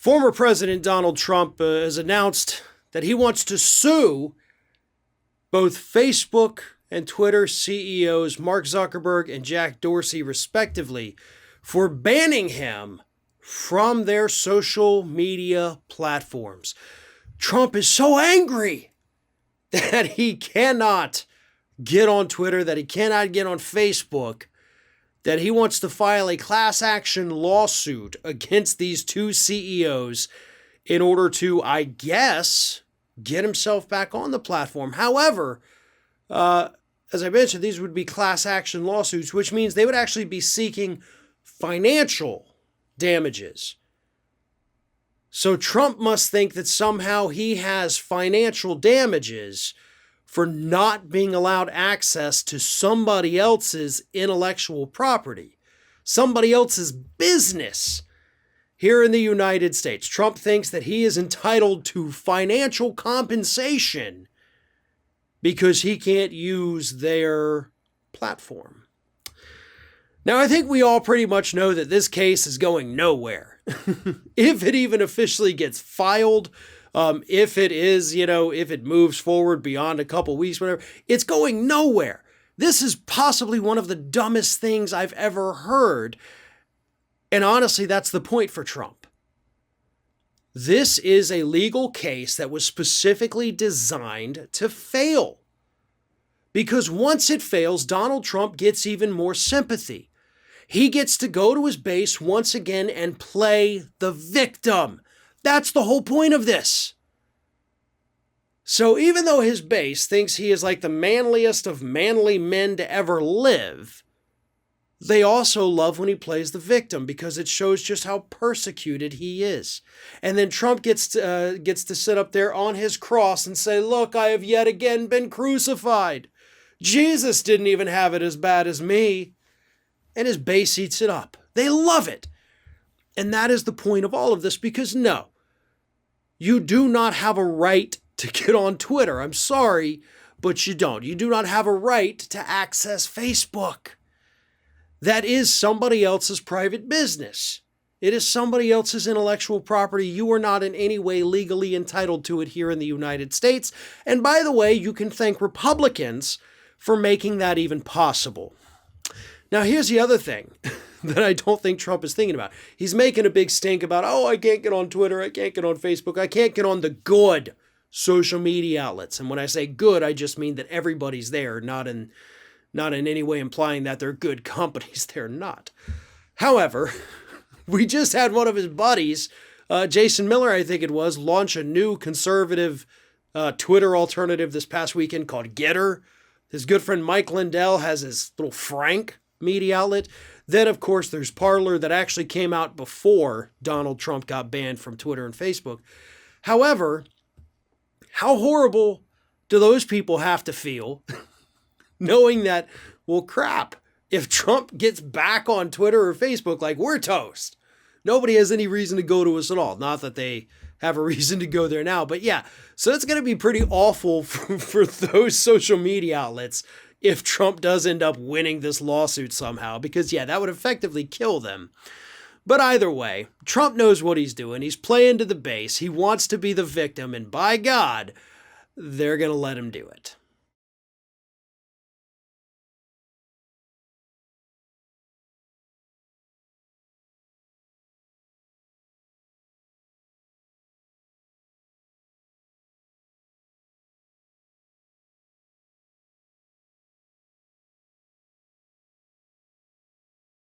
Former President Donald Trump has announced that he wants to sue both Facebook and Twitter CEOs Mark Zuckerberg and Jack Dorsey, respectively, for banning him from their social media platforms. Trump is so angry that he cannot get on Twitter, that he cannot get on Facebook, that he wants to file a class action lawsuit against these two CEOs in order to, I guess, get himself back on the platform. However, as I mentioned, these would be class action lawsuits, which means they would actually be seeking financial damages. So Trump must think that somehow he has financial damages for not being allowed access to somebody else's intellectual property, somebody else's business here in the United States. Trump thinks that he is entitled to financial compensation because he can't use their platform. Now, I think we all pretty much know that this case is going nowhere. If it even officially gets filed, if it is, if it moves forward beyond a couple weeks, whatever, it's going nowhere. This is possibly one of the dumbest things I've ever heard. And honestly, that's the point for Trump. This is a legal case that was specifically designed to fail. Because once it fails, Donald Trump gets even more sympathy. He gets to go to his base once again and play the victim. That's the whole point of this. So even though his base thinks he is like the manliest of manly men to ever live, they also love when he plays the victim because it shows just how persecuted he is. And then Trump gets to sit up there on his cross and say, look, I have yet again been crucified. Jesus didn't even have it as bad as me. And his base eats it up. They love it. And that is the point of all of this, because no, you do not have a right to get on Twitter. I'm sorry, but you don't. You do not have a right to access Facebook. That is somebody else's private business. It is somebody else's intellectual property. You are not in any way legally entitled to it here in the United States. And by the way, you can thank Republicans for making that even possible. Now, here's the other thing that I don't think Trump is thinking about. He's making a big stink about, I can't get on Twitter, I can't get on Facebook, I can't get on the good social media outlets. And when I say good, I just mean that everybody's there, not in any way implying that they're good companies. They're not. However, we just had one of his buddies, Jason Miller, I think it was, launch a new conservative Twitter alternative this past weekend called Getter. His good friend Mike Lindell has his little Frank media outlet. Then, of course, there's Parler that actually came out before Donald Trump got banned from Twitter and Facebook. However, how horrible do those people have to feel knowing that, well, crap, if Trump gets back on Twitter or Facebook, like, we're toast. Nobody has any reason to go to us at all. Not that they have a reason to go there now, but yeah. So it's going to be pretty awful for those social media outlets if Trump does end up winning this lawsuit somehow, because yeah, that would effectively kill them. But either way, Trump knows what he's doing. He's playing to the base. He wants to be the victim, and by God, they're going to let him do it.